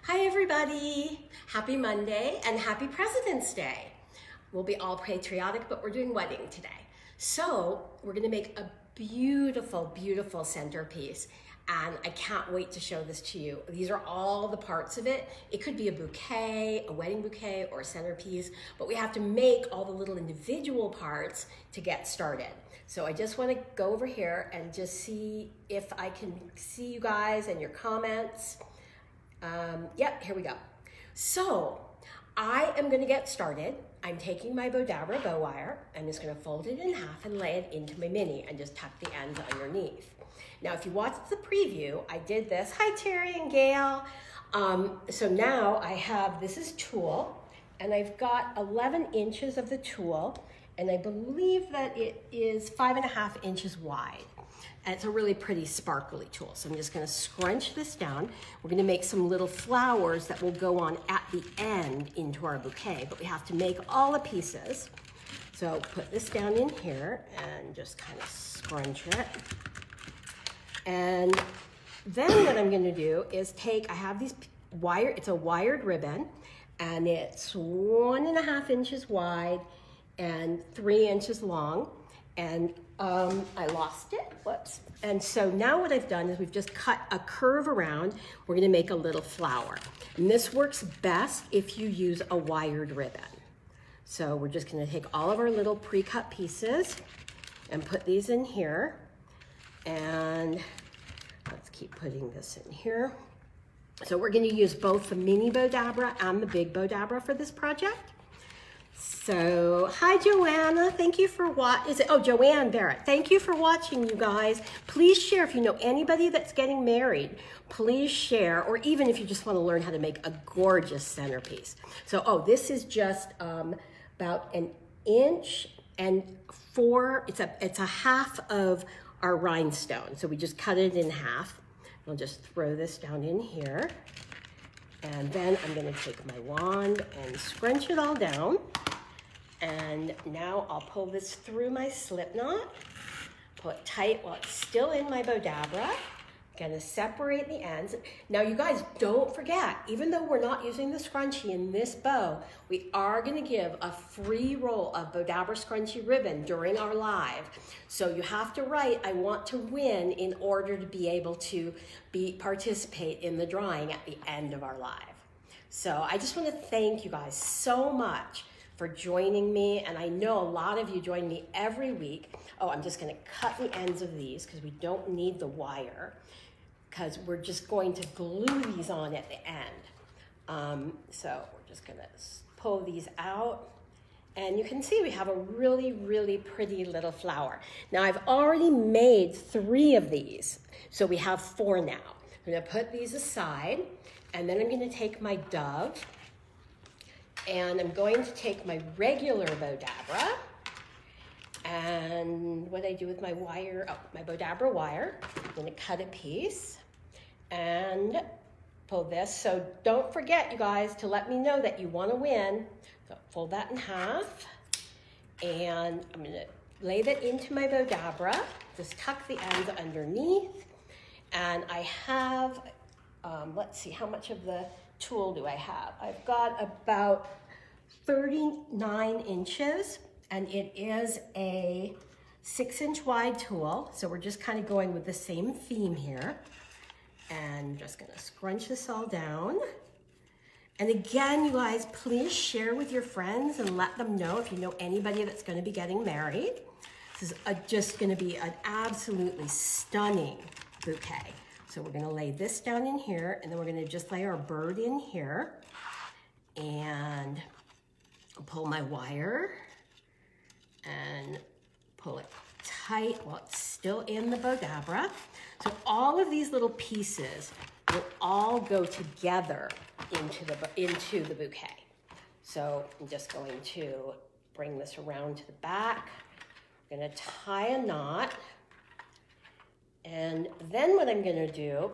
Hi everybody, happy Monday and happy President's Day. We'll be all patriotic, but we're doing wedding today. So we're gonna make a beautiful, beautiful centerpiece. And I can't wait to show this to you. These are all the parts of it. It could be a bouquet, a wedding bouquet, or a centerpiece, but we have to make all the little individual parts to get started. So I just wanna go over here and just see if I can see you guys and your comments. Yep, here we go. So I am gonna get started. I'm taking my Bowdabra bow wire. I'm just gonna fold it in half and lay it into my mini and just tuck the ends underneath. Now, if you watched the preview, I did this. Hi, Terry and Gail. So now I have, this is tulle, and I've got 11 inches of the tulle, and I believe that it is 5.5 inches wide. And it's a really pretty sparkly tulle. So I'm just gonna scrunch this down. We're gonna make some little flowers that will go on at the end into our bouquet, but we have to make all the pieces. So put this down in here and just kind of scrunch it. And then what I'm gonna do is take, I have these wire, it's a wired ribbon, and it's 1.5 inches wide and 3 inches long. And I lost it, whoops. And so now what I've done is we've just cut a curve around. We're gonna make a little flower. And this works best if you use a wired ribbon. So we're just gonna take all of our little pre-cut pieces and put these in here. And let's keep putting this in here. So we're gonna use both the Mini Bowdabra and the Big Bowdabra for this project. So, hi Joanna, thank you for Joanne Barrett. Thank you for watching, you guys. Please share if you know anybody that's getting married. Please share, or even if you just want to learn how to make a gorgeous centerpiece. So, this is just about 1 inch and 4, it's a half of our rhinestone. So we just cut it in half. I'll just throw this down in here. And then I'm gonna take my wand and scrunch it all down. And now I'll pull this through my slip knot, pull it tight while it's still in my Bowdabra. Gonna separate the ends. Now you guys, don't forget, even though we're not using the scrunchie in this bow, we are gonna give a free roll of Bowdabra scrunchie ribbon during our live. So you have to write, I want to win, in order to be able to participate in the drawing at the end of our live. So I just wanna thank you guys so much for joining me, and I know a lot of you join me every week. I'm just gonna cut the ends of these because we don't need the wire, because we're just going to glue these on at the end. So we're just gonna pull these out, and you can see we have a really, really pretty little flower. Now I've already made 3 of these, so we have 4 now. I'm gonna put these aside, and then I'm gonna take my dove, and I'm going to take my regular Bowdabra, and what I do with my wire, my Bowdabra wire, I'm gonna cut a piece and pull this. So don't forget, you guys, to let me know that you wanna win. So fold that in half, and I'm gonna lay that into my Bowdabra, just tuck the ends underneath, and I have, let's see, how much of the tulle do I have? I've got about 39 inches, and it is a 6-inch wide tulle. So we're just kind of going with the same theme here. And just gonna scrunch this all down. And again, you guys, please share with your friends and let them know if you know anybody that's gonna be getting married. This is just gonna be an absolutely stunning bouquet. So we're gonna lay this down in here, and then we're gonna just lay our bird in here, and I'll pull my wire and pull it tight while it's still in the Bowdabra. So all of these little pieces will all go together into the bouquet. So I'm just going to bring this around to the back. I'm gonna tie a knot. And then what I'm gonna do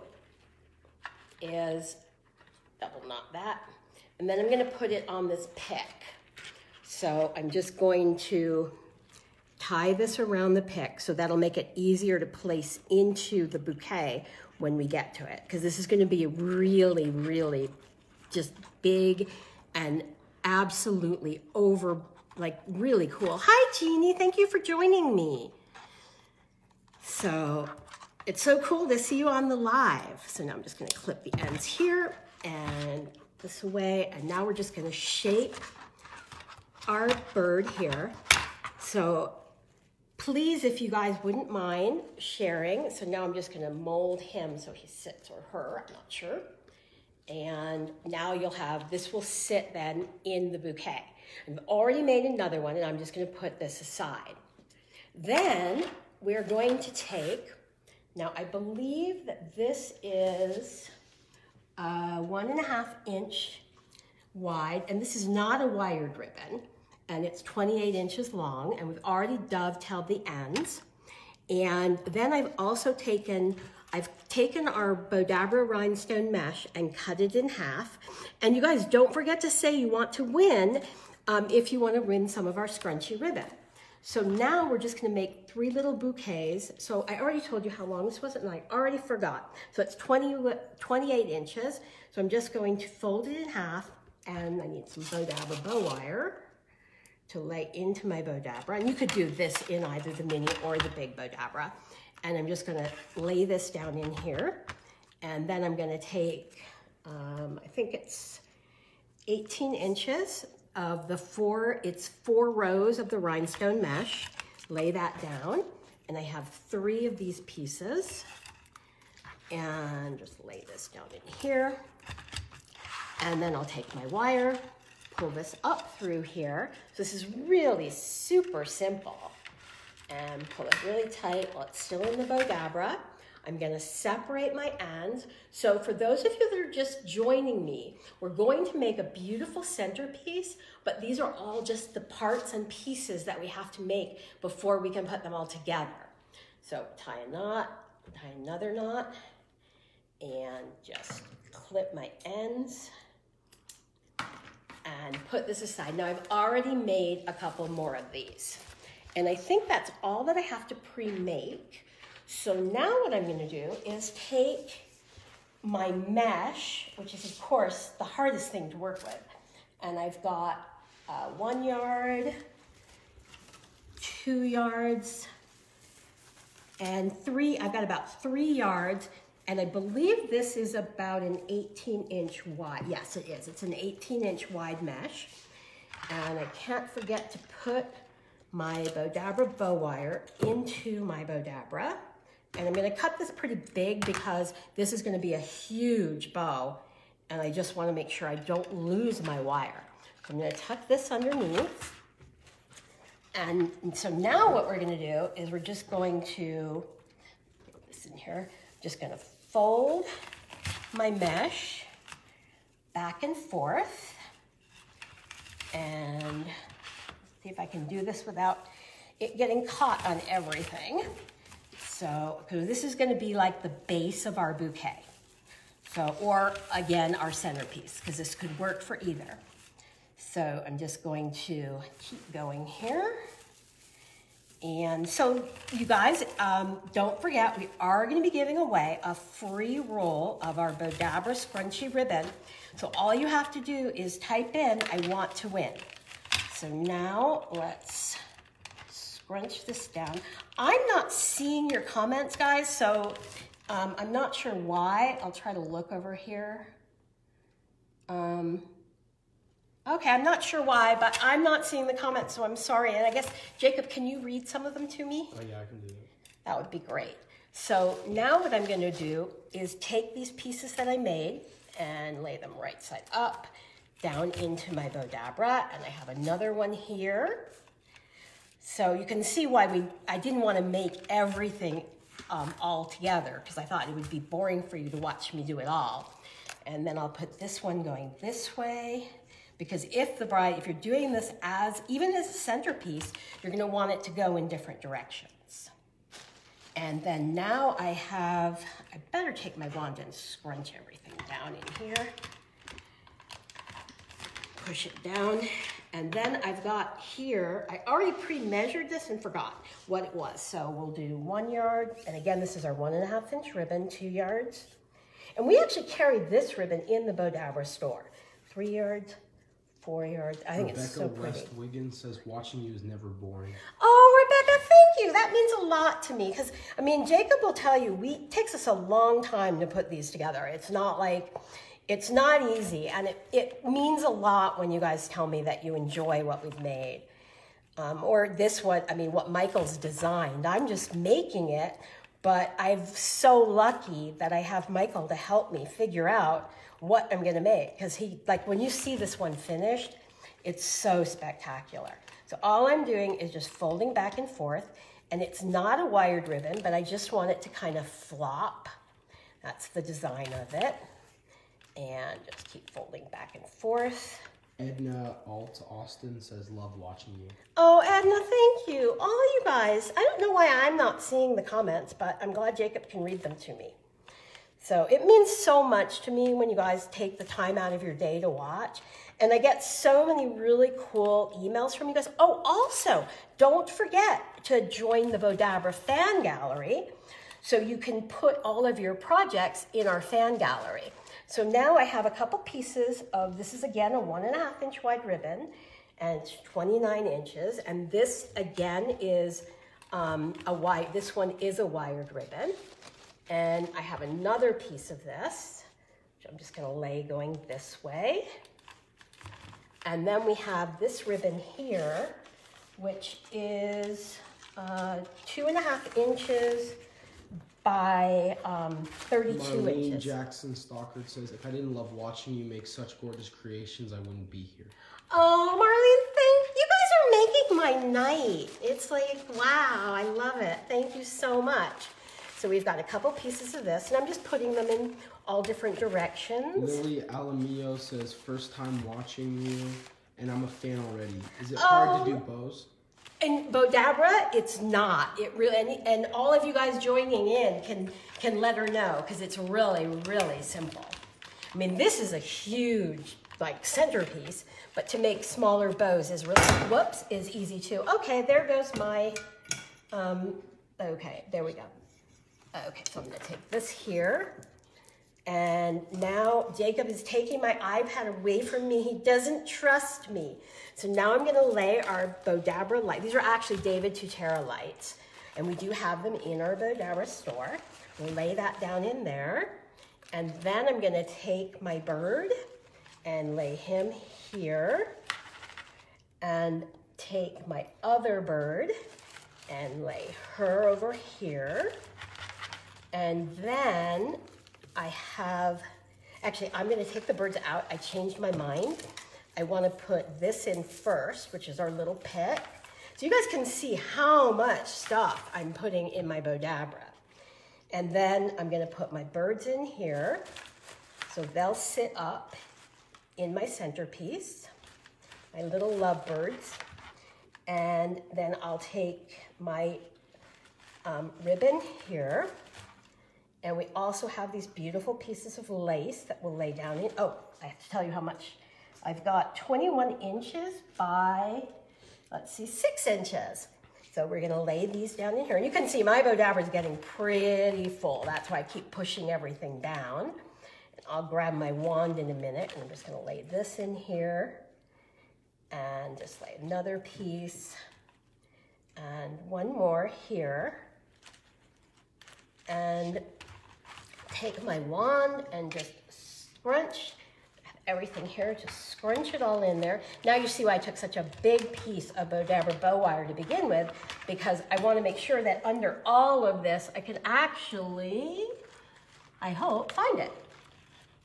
is double knot that, and then I'm gonna put it on this pick. So I'm just going to tie this around the pick, so that'll make it easier to place into the bouquet when we get to it, because this is gonna be really, really just big and absolutely like really cool. Hi, Jeannie, thank you for joining me. So it's so cool to see you on the live. So now I'm just gonna clip the ends here and this away. And now we're just gonna shape our bird here. So please, if you guys wouldn't mind sharing. So now I'm just gonna mold him so he sits, or her, I'm not sure. And now you'll have, this will sit then in the bouquet. I've already made another one and I'm just gonna put this aside. Then we're going to take, now I believe that this is 1.5 inch wide, and this is not a wired ribbon, and it's 28 inches long, and we've already dovetailed the ends. And then I've also taken our Bowdabra rhinestone mesh and cut it in half. And you guys don't forget to say you want to win if you want to win some of our scrunchy ribbon. So now we're just gonna make 3 little bouquets. So I already told you how long this was and I already forgot. So it's 28 inches. So I'm just going to fold it in half, and I need some Bowdabra bow wire to lay into my Bowdabra. And you could do this in either the mini or the big Bowdabra. And I'm just gonna lay this down in here. And then I'm gonna take, I think it's 18 inches of the 4 rows of the rhinestone mesh. Lay that down. And I have 3 of these pieces. And just lay this down in here. And then I'll take my wire, pull this up through here. So this is really super simple. And pull it really tight while it's still in the Bowdabra. I'm gonna separate my ends. So for those of you that are just joining me, we're going to make a beautiful centerpiece, but these are all just the parts and pieces that we have to make before we can put them all together. So tie a knot, tie another knot, and just clip my ends and put this aside. Now I've already made a couple more of these. And I think that's all that I have to pre-make. So now what I'm gonna do is take my mesh, which is of course the hardest thing to work with. And I've got 1 yard, 2 yards, and 3, I've got about 3 yards. And I believe this is about an 18-inch wide. Yes, it is. It's an 18-inch wide mesh. And I can't forget to put my Bowdabra bow wire into my Bowdabra. And I'm gonna cut this pretty big because this is gonna be a huge bow. And I just wanna make sure I don't lose my wire. So I'm gonna tuck this underneath. And so now what we're gonna do is we're just going to, put this in here, just gonna fold my mesh back and forth. And see if I can do this without it getting caught on everything. So, because this is gonna be like the base of our bouquet. So, or again, our centerpiece, because this could work for either. So I'm just going to keep going here. And so you guys, don't forget, we are gonna be giving away a free roll of our Bowdabra scrunchy ribbon. So all you have to do is type in, I want to win. So now let's scrunch this down. I'm not seeing your comments, guys, so I'm not sure why. I'll try to look over here. Okay, I'm not sure why, but I'm not seeing the comments, so I'm sorry. And I guess, Jacob, can you read some of them to me? Oh yeah, I can do that. That would be great. So now what I'm gonna do is take these pieces that I made and lay them right side up down into my Bowdabra, and I have another one here. So you can see why I didn't want to make everything all together, because I thought it would be boring for you to watch me do it all. And then I'll put this one going this way, because if you're doing this even as a centerpiece, you're going to want it to go in different directions. And then now I better take my wand and scrunch everything down in here. Push it down. And then I've got here, I already pre-measured this and forgot what it was. So we'll do 1 yard. And again, this is our 1.5 inch ribbon, 2 yards. And we actually carry this ribbon in the Bowdabra store. 3 yards, 4 yards. I think it's so pretty. Rebecca West Wiggins says, watching you is never boring. Oh, Rebecca, thank you. That means a lot to me because, I mean, Jacob will tell you, it takes us a long time to put these together. It's not like, it's not easy. And it means a lot when you guys tell me that you enjoy what we've made. Or this one, I mean, what Michael's designed. I'm just making it, but I'm so lucky that I have Michael to help me figure out what I'm gonna make. Because like when you see this one finished, it's so spectacular. So all I'm doing is just folding back and forth, and it's not a wired ribbon, but I just want it to kind of flop. That's the design of it. And just keep folding back and forth. Edna Alt Austin says, love watching you. Oh, Edna, thank you. All you guys, I don't know why I'm not seeing the comments, but I'm glad Jacob can read them to me. So it means so much to me when you guys take the time out of your day to watch. And I get so many really cool emails from you guys. Oh, also, don't forget to join the Bowdabra fan gallery so you can put all of your projects in our fan gallery. So now I have a couple pieces of, this is again a 1.5 inch wide ribbon, and it's 29 inches. And this again is this one is a wired ribbon. And I have another piece of this, which I'm just gonna lay going this way. And then we have this ribbon here, which is 2.5 inches by 32 Marlene inches. Jackson Stockard says, if I didn't love watching you make such gorgeous creations, I wouldn't be here. Oh, Marlene, you guys are making my night. It's like, wow, I love it. Thank you so much. So we've got a couple pieces of this, and I'm just putting them in all different directions. Lily Alamillo says, first time watching you, and I'm a fan already. Is it hard to do bows? And Bowdabra, it's not. It really, and all of you guys joining in can let her know, because it's really, really simple. I mean, this is a huge, like, centerpiece, but to make smaller bows is really, is easy too. Okay, there goes my, okay, there we go. Okay, so I'm gonna take this here, and now Jacob is taking my iPad away from me. He doesn't trust me. So now I'm gonna lay our Bowdabra light. These are actually David Tutera lights, and we do have them in our Bowdabra store. We'll lay that down in there, and then I'm gonna take my bird and lay him here, and take my other bird and lay her over here. And then I have, actually, I'm gonna take the birds out. I changed my mind. I wanna put this in first, which is our little pet. So you guys can see how much stuff I'm putting in my Bowdabra. And then I'm gonna put my birds in here. So they'll sit up in my centerpiece, my little lovebirds. And then I'll take my ribbon here. And we also have these beautiful pieces of lace that we'll lay down in. Oh, I have to tell you how much. I've got 21 inches by, let's see, 6 inches. So we're gonna lay these down in here. And you can see my Bowdabra is getting pretty full. That's why I keep pushing everything down. And I'll grab my wand in a minute, and I'm just gonna lay this in here, and just lay another piece, and one more here. And take my wand and just scrunch everything here, just scrunch it all in there. Now you see why I took such a big piece of Bowdabra bow wire to begin with, because I want to make sure that under all of this, I can actually, I hope, find it.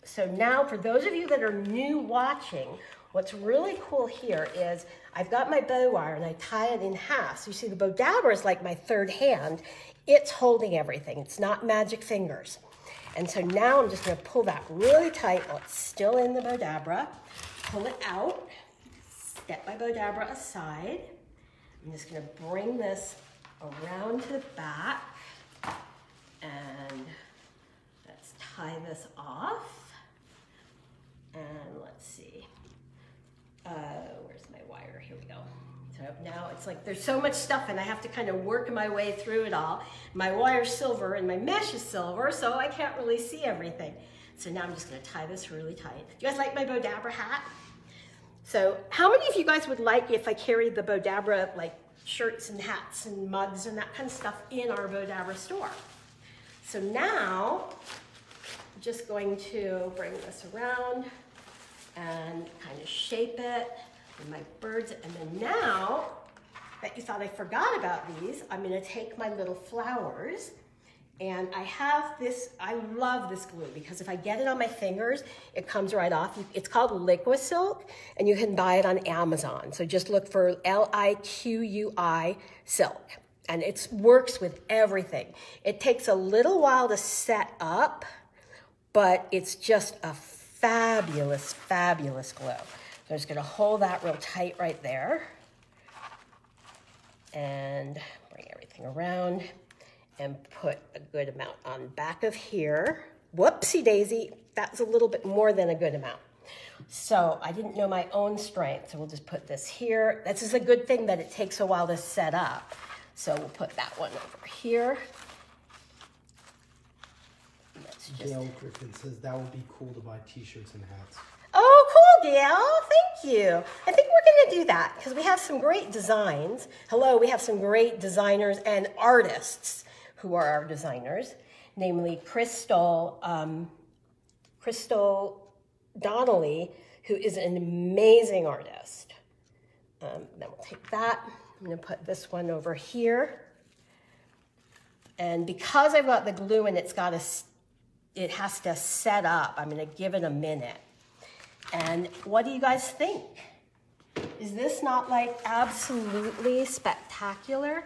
So now for those of you that are new watching, what's really cool here is I've got my bow wire and I tie it in half. So you see the Bowdabra is like my third hand. It's holding everything. It's not magic fingers. And so now I'm just gonna pull that really tight while it's still in the Bowdabra, pull it out, step my Bowdabra aside. I'm just gonna bring this around to the back, and let's tie this off. And let's see, where's my wire? Here we go. So now it's like there's so much stuff and I have to kind of work my way through it all. My wire's silver and my mesh is silver, so I can't really see everything. So now I'm just gonna tie this really tight. Do you guys like my Bowdabra hat? So how many of you guys would like if I carried the Bowdabra like shirts and hats and mugs and that kind of stuff in our Bowdabra store? So now, I'm just going to bring this around and kind of shape it with my birds. And then now that you thought I forgot about these, I'm gonna take my little flowers, and I have this, I love this glue because if I get it on my fingers, it comes right off. It's called Liqui Silk, and you can buy it on Amazon. So just look for Liqui Silk, and it works with everything. It takes a little while to set up, but it's just a fabulous, fabulous glue. So I'm just gonna hold that real tight right there and bring everything around and put a good amount on the back of here. Whoopsie daisy, that's a little bit more than a good amount. So I didn't know my own strength, so we'll just put this here. This is a good thing that it takes a while to set up. So we'll put that one over here. Gail Griffin says that would be cool to buy t-shirts and hats. Oh, cool, Gail. Thank you. I think we're going to do that because we have some great designs. Hello, we have some great designers and artists who are our designers, namely Crystal Donnelly, who is an amazing artist. Then we'll take that. I'm going to put this one over here. And because I've got the glue and it has to set up, I'm going to give it a minute. And what do you guys think? Is this not like absolutely spectacular?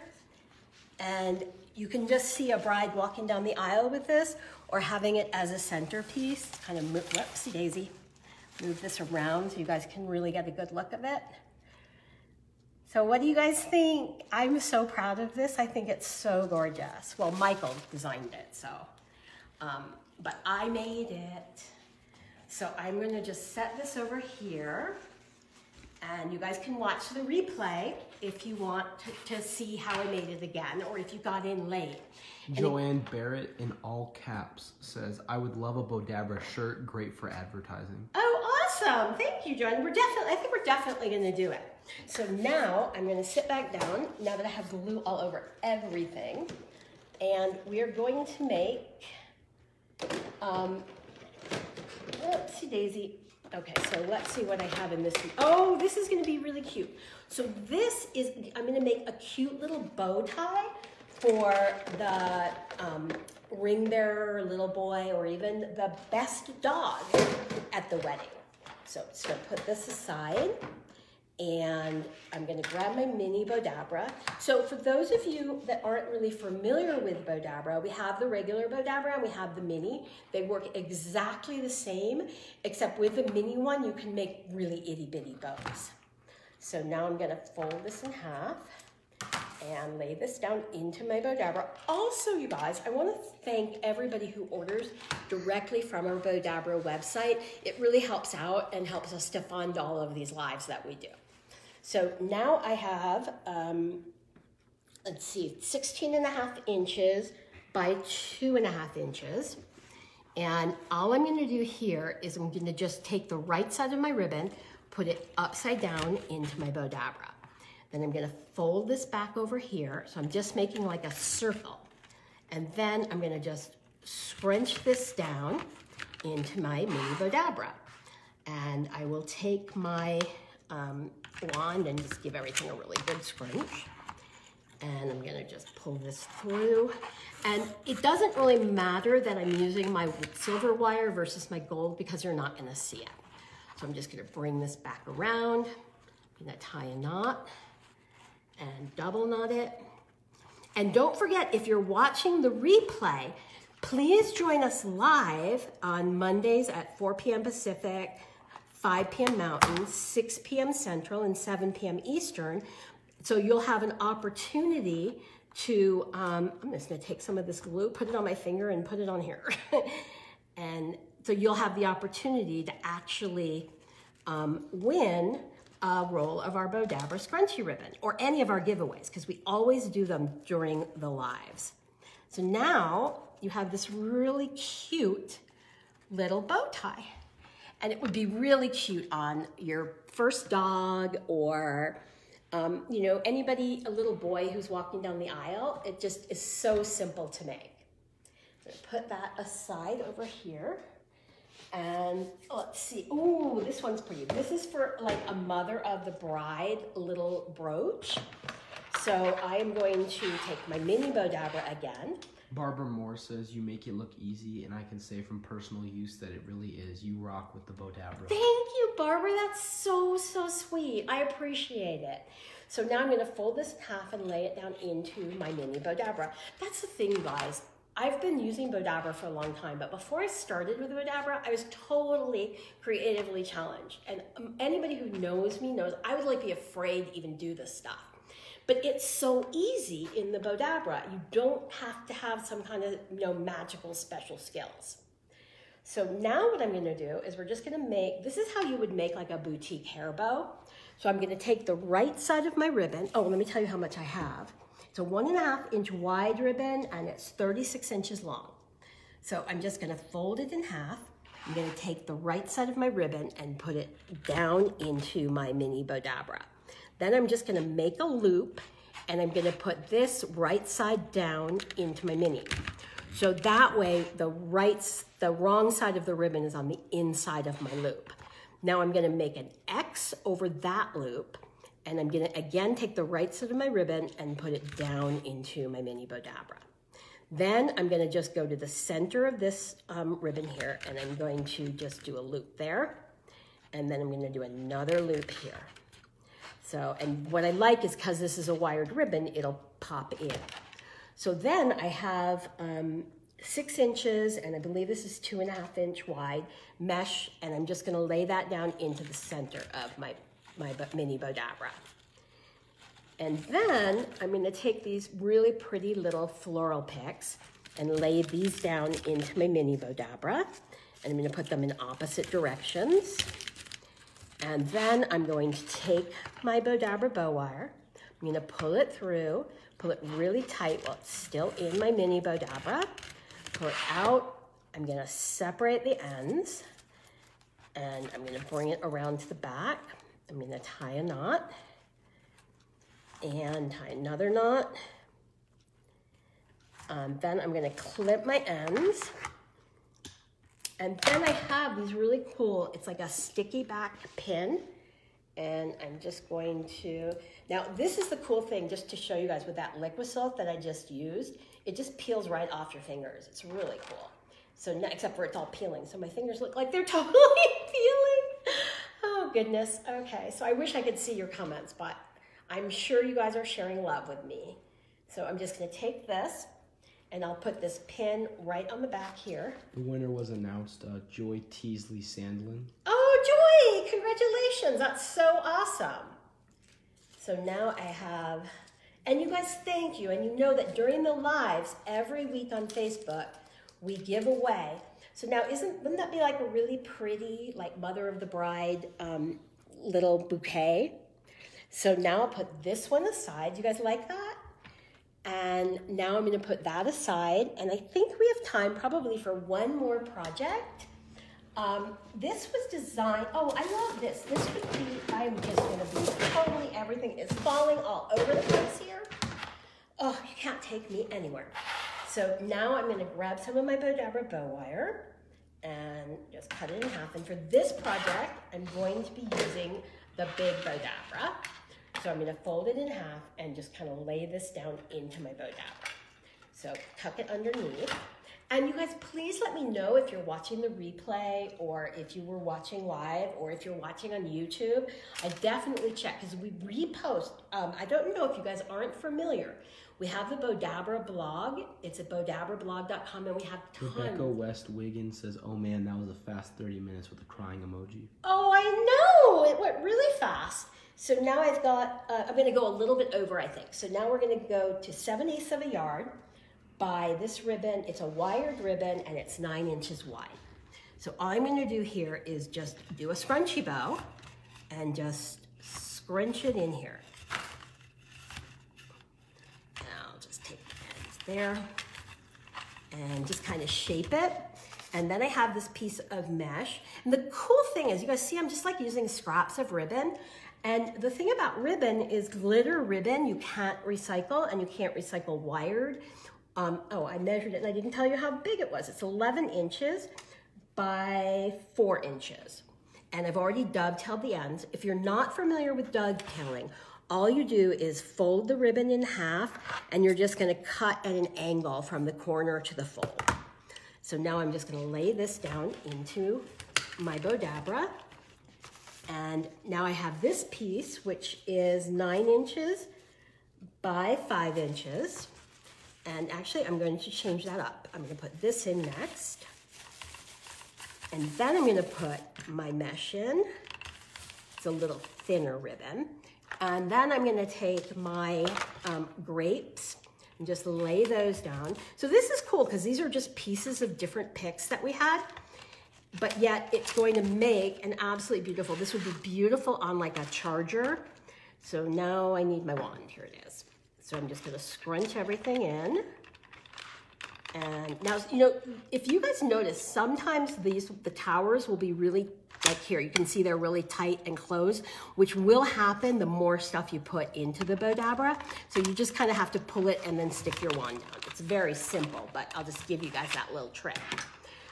And you can just see a bride walking down the aisle with this, or having it as a centerpiece. Kind of move, whoopsie daisy, move this around so you guys can really get a good look of it. So what do you guys think? I'm so proud of this. I think it's so gorgeous. Well, Michael designed it, so, but I made it. So I'm gonna just set this over here, and you guys can watch the replay if you want to see how I made it again, or if you got in late. Joanne Barrett in all caps says, I would love a Bowdabra shirt, great for advertising. Oh, awesome. Thank you, Joanne. I think we're definitely gonna do it. So now I'm gonna sit back down, now that I have glue all over everything, and we are going to make, oopsie daisy. Okay, so let's see what I have in this one. Oh, this is gonna be really cute. So this is, I'm gonna make a cute little bow tie for the ring bearer, little boy, or even the best dog at the wedding. So just gonna put this aside, and I'm gonna grab my Mini Bowdabra. So for those of you that aren't really familiar with Bowdabra, we have the regular Bowdabra and we have the Mini. They work exactly the same, except with the Mini one, you can make really itty bitty bows. So now I'm gonna fold this in half and lay this down into my Bowdabra. Also, you guys, I wanna thank everybody who orders directly from our Bowdabra website. It really helps out and helps us to fund all of these lives that we do. So now I have, let's see, 16.5 inches by 2.5 inches. And all I'm gonna do here is I'm gonna just take the right side of my ribbon, put it upside down into my Bowdabra. Then I'm gonna fold this back over here. So I'm just making like a circle. And then I'm gonna just scrunch this down into my Mini Bowdabra. And I will take my wand and just give everything a really good scrunch. And I'm gonna just pull this through. And it doesn't really matter that I'm using my silver wire versus my gold because you're not gonna see it. So I'm just gonna bring this back around. I'm gonna tie a knot and double knot it. And don't forget, if you're watching the replay, please join us live on Mondays at 4 p.m. Pacific, 5 p.m. Mountain, 6 p.m. Central, and 7 p.m. Eastern. So you'll have an opportunity to, I'm just gonna take some of this glue, put it on my finger and put it on here. And so you'll have the opportunity to actually win a roll of our Bowdabra scrunchy ribbon or any of our giveaways, because we always do them during the lives. So now you have this really cute little bow tie. And it would be really cute on your first dog or, you know, anybody, a little boy who's walking down the aisle. It just is so simple to make. So put that aside over here. And let's see, ooh, this one's pretty. This is for like a mother of the bride little brooch. So I am going to take my Mini Bowdabra again. Barbara Moore says you make it look easy, and I can say from personal use that it really is. You rock with the Bowdabra. Thank you, Barbara. That's so, so sweet. I appreciate it. So now I'm going to fold this in half and lay it down into my Mini Bowdabra. That's the thing, guys. I've been using Bowdabra for a long time, but before I started with Bowdabra, I was totally creatively challenged. And anybody who knows me knows I would like be afraid to even do this stuff. But it's so easy in the Bowdabra. You don't have to have some kind of, you know, magical special skills. So now what I'm going to do is we're just going to make, this is how you would make like a boutique hair bow. So I'm going to take the right side of my ribbon. Oh, let me tell you how much I have. It's a 1.5 inch wide ribbon and it's 36 inches long. So I'm just going to fold it in half. I'm going to take the right side of my ribbon and put it down into my Mini Bowdabra. Then I'm just going to make a loop and I'm going to put this right side down into my Mini. So that way the wrong side of the ribbon is on the inside of my loop. Now I'm going to make an X over that loop and I'm going to again take the right side of my ribbon and put it down into my Mini Bowdabra. Then I'm going to just go to the center of this ribbon here and I'm going to just do a loop there. And then I'm going to do another loop here. So, and what I like is because this is a wired ribbon, it'll pop in. So then I have 6 inches, and I believe this is 2.5 inch wide mesh, and I'm just going to lay that down into the center of my Mini Bowdabra. And then I'm going to take these really pretty little floral picks and lay these down into my Mini Bowdabra, and I'm going to put them in opposite directions. And then I'm going to take my Bowdabra bow wire, I'm going to pull it through, pull it really tight while it's still in my Mini Bowdabra, pull it out, I'm going to separate the ends, and I'm going to bring it around to the back. I'm going to tie a knot, and tie another knot. Then I'm going to clip my ends. And then I have these really cool, it's like a sticky back pin. And I'm just going to, now this is the cool thing, just to show you guys with that liquid silk that I just used, it just peels right off your fingers. It's really cool. So now, except for it's all peeling. So my fingers look like they're totally peeling. Oh goodness, okay. So I wish I could see your comments, but I'm sure you guys are sharing love with me. So I'm just gonna take this, and I'll put this pin right on the back here. The winner was announced, Joy Teasley Sandlin. Oh, Joy, congratulations. That's so awesome. So now I have, and you guys, thank you. And you know that during the lives, every week on Facebook, we give away. So now wouldn't that be like a really pretty, like mother of the bride little bouquet? So now I'll put this one aside. You guys like that? And now I'm going to put that aside, and I think we have time probably for one more project. This was designed, oh, I love this. This would be, I'm just going to be totally, everything is falling all over the place here. Oh, you can't take me anywhere. So now I'm going to grab some of my Bowdabra bow wire and just cut it in half. And for this project, I'm going to be using the Big Bowdabra. So I'm going to fold it in half and just kind of lay this down into my Bowdabra. So tuck it underneath. And you guys, please let me know if you're watching the replay or if you were watching live or if you're watching on YouTube. I definitely check because we repost. I don't know if you guys aren't familiar. We have the Bowdabra blog. It's at bowdabrablog.com and we have tons. Rebecca West Wiggins says, oh man, that was a fast 30 minutes with a crying emoji. Oh, I know. It went really fast. So now I've got, I'm going to go a little bit over, I think. So now we're going to go to 7/8 of a yard by this ribbon. It's a wired ribbon and it's 9 inches wide. So all I'm going to do here is just do a scrunchy bow and just scrunch it in here. And I'll just take the ends there and just kind of shape it. And then I have this piece of mesh. And the cool thing is, you guys see, I'm just like using scraps of ribbon. And the thing about ribbon is glitter ribbon, you can't recycle, and you can't recycle wired. Oh, I measured it and I didn't tell you how big it was. It's 11 inches by 4 inches. And I've already dovetailed the ends. If you're not familiar with dovetailing, all you do is fold the ribbon in half and you're just gonna cut at an angle from the corner to the fold. So now I'm just gonna lay this down into my Bowdabra. And now I have this piece, which is 9 inches by 5 inches. And actually, I'm going to change that up. I'm gonna put this in next. And then I'm gonna put my mesh in. It's a little thinner ribbon. And then I'm gonna take my grapes and just lay those down. So this is cool because these are just pieces of different picks that we had, but yet it's going to make an absolutely beautiful, this would be beautiful on like a charger. So now I need my wand, here it is. So I'm just gonna scrunch everything in. And now, you know, if you guys notice, sometimes the towers will be really, like here, you can see they're really tight and closed, which will happen the more stuff you put into the Bowdabra. So you just kind of have to pull it and then stick your wand down. It's very simple, but I'll just give you guys that little trick.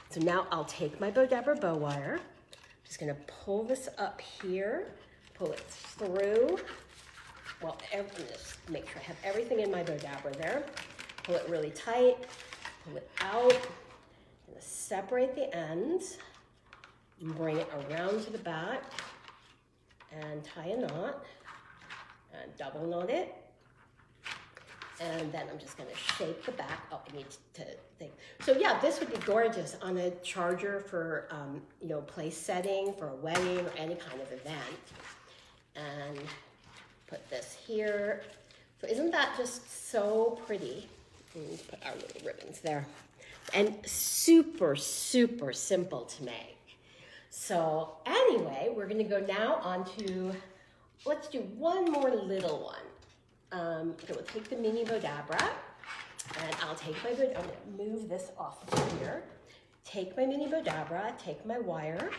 So now I'll take my Bowdabra bow wire. I'm just gonna pull this up here, pull it through. Well, just make sure I have everything in my Bowdabra there. Pull it really tight, pull it out. I'm gonna separate the ends. Bring it around to the back and tie a knot and double knot it. And then I'm just gonna shape the back. Oh, I need to think. So yeah, this would be gorgeous on a charger for, you know, place setting, for a wedding or any kind of event. And put this here. So isn't that just so pretty? Let's put our little ribbons there. And super, super simple to make. So anyway, we're gonna go now on to, let's do one more little one. So we'll take the Mini Bowdabra, and I'll take my, I'm gonna move this off of here. Take my Mini Bowdabra, take my wire,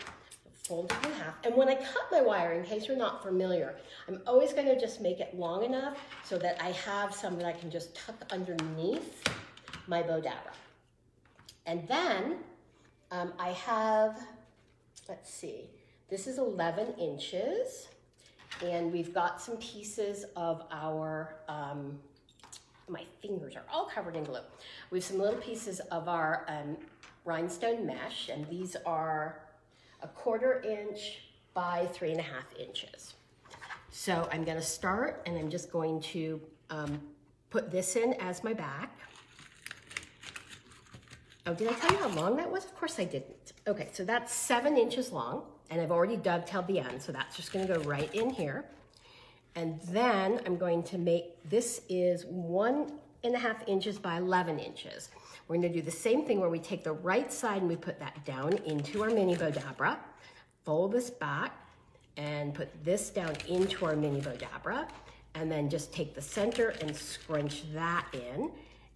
fold it in half. And when I cut my wire, in case you're not familiar, I'm always gonna just make it long enough so that I have some that I can just tuck underneath my Bowdabra. And then I have, let's see, this is 11 inches, and we've got some pieces of our, my fingers are all covered in glue. We have some little pieces of our rhinestone mesh, and these are 1/4 inch by 3.5 inches. So I'm gonna start, and I'm just going to put this in as my back. Oh, did I tell you how long that was? Of course I didn't. Okay, so that's 7 inches long, and I've already dovetailed the end, so that's just gonna go right in here. And then I'm going to make, this is 1.5 inches by 11 inches. We're gonna do the same thing where we take the right side and we put that down into our Mini Bowdabra, fold this back, and put this down into our Mini Bowdabra, and then just take the center and scrunch that in.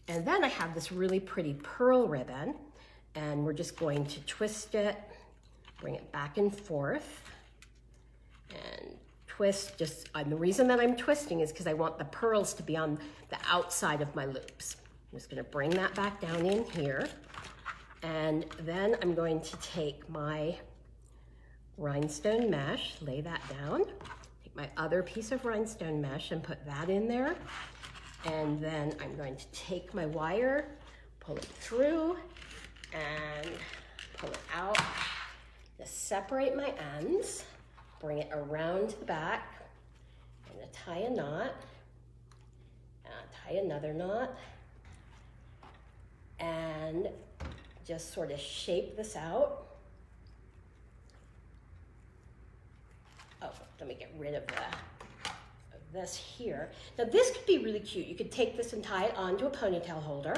And then I have this really pretty pearl ribbon, and we're just going to twist it, bring it back and forth, and twist just, and the reason that I'm twisting is because I want the pearls to be on the outside of my loops. I'm just gonna bring that back down in here, and then I'm going to take my rhinestone mesh, lay that down, take my other piece of rhinestone mesh and put that in there. And then I'm going to take my wire, pull it through, and pull it out. Just separate my ends, bring it around to the back. I'm gonna tie a knot, tie another knot, and just sort of shape this out. Oh, let me get rid of this here. Now this could be really cute. You could take this and tie it onto a ponytail holder,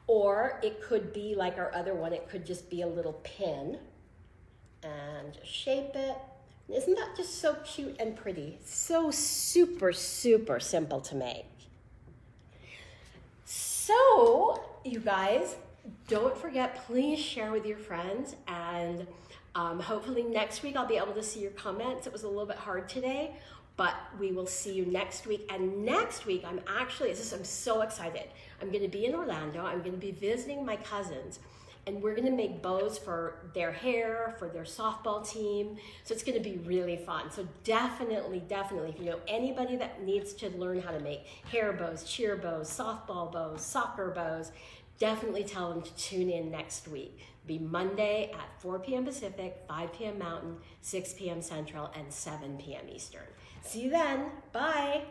or it could be like our other one. It could just be a little pin, and just shape it. Isn't that just so cute and pretty? So super, super simple to make. So you guys, Don't forget, please share with your friends, and hopefully next week I'll be able to see your comments. It was a little bit hard today, but we will see you next week. And next week, I'm so excited. I'm gonna be in Orlando. I'm gonna be visiting my cousins, and we're gonna make bows for their hair, for their softball team. So it's gonna be really fun. So definitely, if you know anybody that needs to learn how to make hair bows, cheer bows, softball bows, soccer bows, definitely tell them to tune in next week. It'll be Monday at 4 p.m. Pacific, 5 p.m. Mountain, 6 p.m. Central, and 7 p.m. Eastern. See you then. Bye.